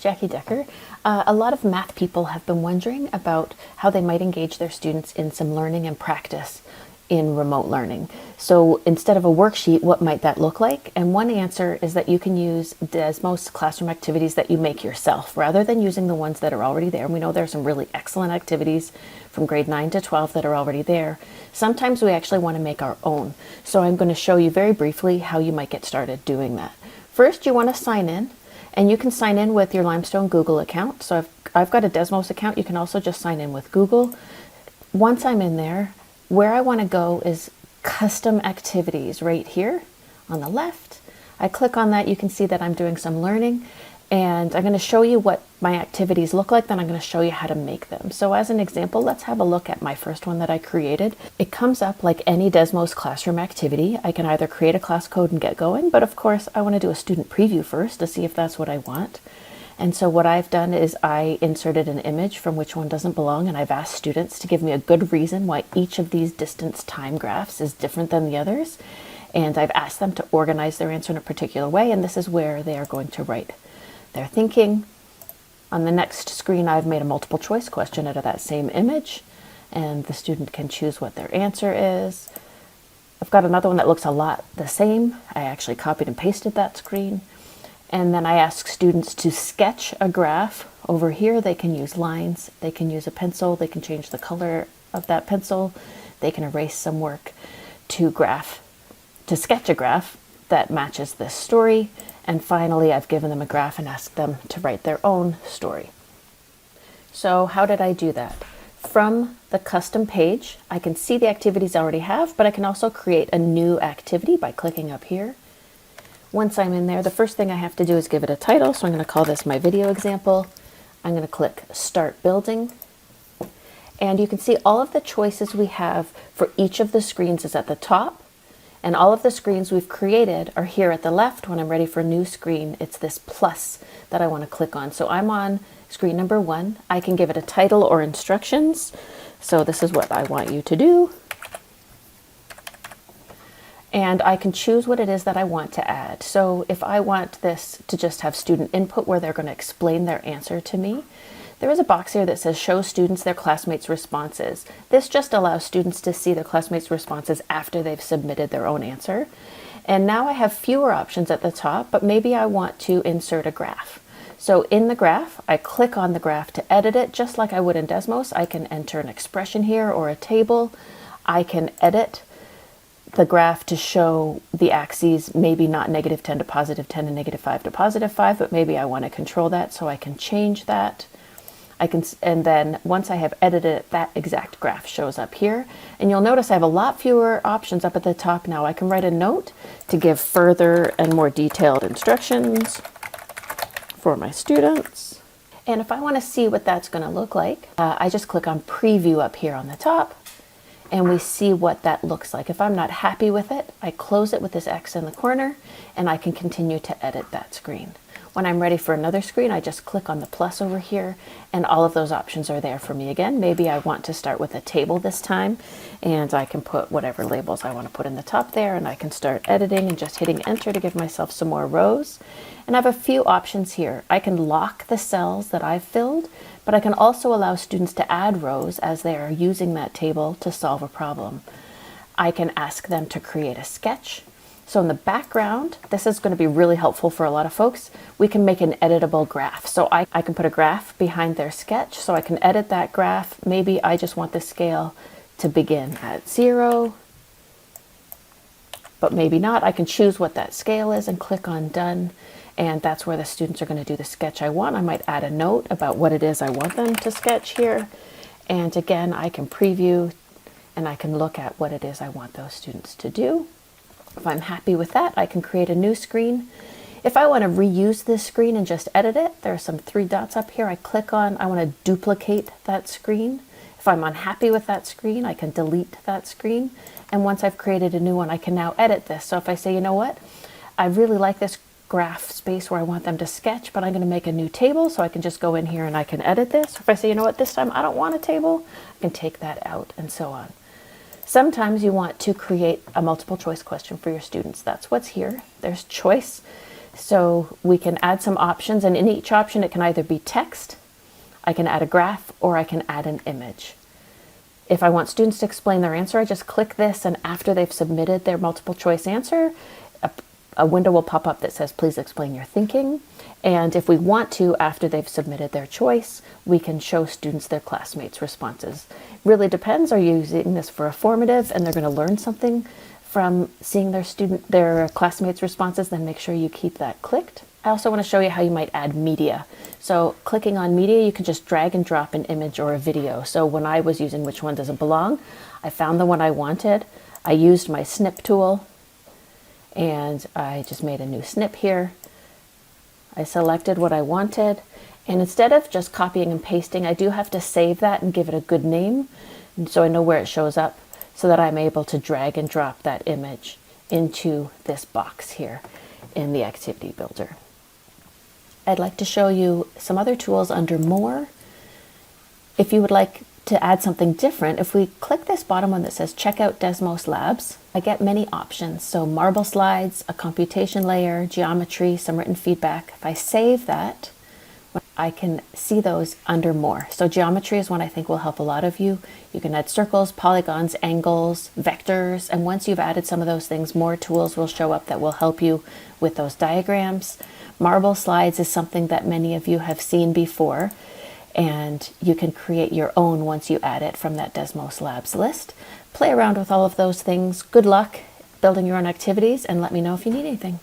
Jackie Decker. A lot of math people have been wondering about how they might engage their students in some learning and practice in remote learning. So instead of a worksheet, what might that look like? And one answer is that you can use Desmos Classroom Activities that you make yourself rather than using the ones that are already there. We know there are some really excellent activities from grade 9 to 12 that are already there. Sometimes we actually want to make our own. So I'm going to show you very briefly how you might get started doing that. First, you want to sign in, and you can sign in with your Limestone Google account. So I've got a Desmos account. You can also just sign in with Google. Once I'm in there, where I want to go is custom activities right here on the left. I click on that. You can see that I'm doing some learning, and I'm going to show you what my activities look like. Then I'm going to show you how to make them. So as an example, let's have a look at my first one that I created. It comes up like any Desmos Classroom activity. I can either create a class code and get going, but of course I want to do a student preview first to see if that's what I want. And so what I've done is I inserted an image from which one doesn't belong, and I've asked students to give me a good reason why each of these distance time graphs is different than the others. And I've asked them to organize their answer in a particular way, and this is where they are going to write their thinking. On the next screen, I've made a multiple choice question out of that same image, and the student can choose what their answer is. I've got another one that looks a lot the same. I actually copied and pasted that screen. And then I ask students to sketch a graph. Over here, they can use lines, they can use a pencil, they can change the color of that pencil, they can erase some work to sketch a graph that matches this story. And finally, I've given them a graph and asked them to write their own story. So how did I do that? From the custom page, I can see the activities I already have, but I can also create a new activity by clicking up here. Once I'm in there, the first thing I have to do is give it a title. So I'm going to call this my video example. I'm going to click Start Building. And you can see all of the choices we have for each of the screens is at the top. And all of the screens we've created are here at the left. When I'm ready for a new screen, it's this plus that I want to click on. So I'm on screen number 1. I can give it a title or instructions. So this is what I want you to do. And I can choose what it is that I want to add. So if I want this to just have student input where they're going to explain their answer to me, there is a box here that says show students their classmates' responses. This just allows students to see their classmates' responses after they've submitted their own answer. And now I have fewer options at the top, but maybe I want to insert a graph. So in the graph, I click on the graph to edit it, just like I would in Desmos. I can enter an expression here or a table. I can edit the graph to show the axes, maybe not -10 to +10 and -5 to +5, but maybe I want to control that, so I can change that. And then once I have edited it, that exact graph shows up here. And you'll notice I have a lot fewer options up at the top now. I can write a note to give further and more detailed instructions for my students. And if I want to see what that's going to look like, I just click on Preview up here on the top. And we see what that looks like. If I'm not happy with it, I close it with this X in the corner, and I can continue to edit that screen. When I'm ready for another screen, I just click on the plus over here, and all of those options are there for me again. Maybe I want to start with a table this time, and I can put whatever labels I want to put in the top there, and I can start editing and just hitting enter to give myself some more rows. And I have a few options here. I can lock the cells that I've filled, but I can also allow students to add rows as they are using that table to solve a problem. I can ask them to create a sketch. So in the background, this is going to be really helpful for a lot of folks. We can make an editable graph. So I can put a graph behind their sketch, so I can edit that graph. Maybe I just want the scale to begin at 0, but maybe not. I can choose what that scale is and click on Done. And that's where the students are going to do the sketch I want. I might add a note about what it is I want them to sketch here. And again, I can preview and I can look at what it is I want those students to do. If I'm happy with that, I can create a new screen. If I want to reuse this screen and just edit it, there are some 3 dots up here. I click on, I want to duplicate that screen. If I'm unhappy with that screen, I can delete that screen. And once I've created a new one, I can now edit this. So if I say, you know what, I really like this graph space where I want them to sketch, but I'm going to make a new table, so I can just go in here and I can edit this. If I say, you know what, this time I don't want a table, I can take that out, and so on. Sometimes you want to create a multiple choice question for your students. That's what's here. There's choice. So we can add some options, and in each option it can either be text, I can add a graph, or I can add an image. If I want students to explain their answer, I just click this, and after they've submitted their multiple choice answer, a window will pop up that says, please explain your thinking. And if we want to, after they've submitted their choice, we can show students their classmates' responses. Really depends. Are you using this for a formative and they're going to learn something from seeing their classmates' responses, then make sure you keep that clicked. I also want to show you how you might add media. So clicking on media, you can just drag and drop an image or a video. So when I was using which one does it belong, I found the one I wanted. I used my snip tool and I just made a new snip here. I selected what I wanted, and instead of just copying and pasting, I do have to save that and give it a good name so I know where it shows up, so that I'm able to drag and drop that image into this box here in the activity builder. I'd like to show you some other tools under More. If you would like to add something different, if we click this bottom one that says check out Desmos Labs, I get many options. So marble slides, a computation layer, geometry, some written feedback. If I save that, I can see those under More. So geometry is one I think will help a lot of you. You can add circles, polygons, angles, vectors, and once you've added some of those things, more tools will show up that will help you with those diagrams. Marble slides is something that many of you have seen before, and you can create your own once you add it from that Desmos Labs list. Play around with all of those things. Good luck building your own activities, and let me know if you need anything.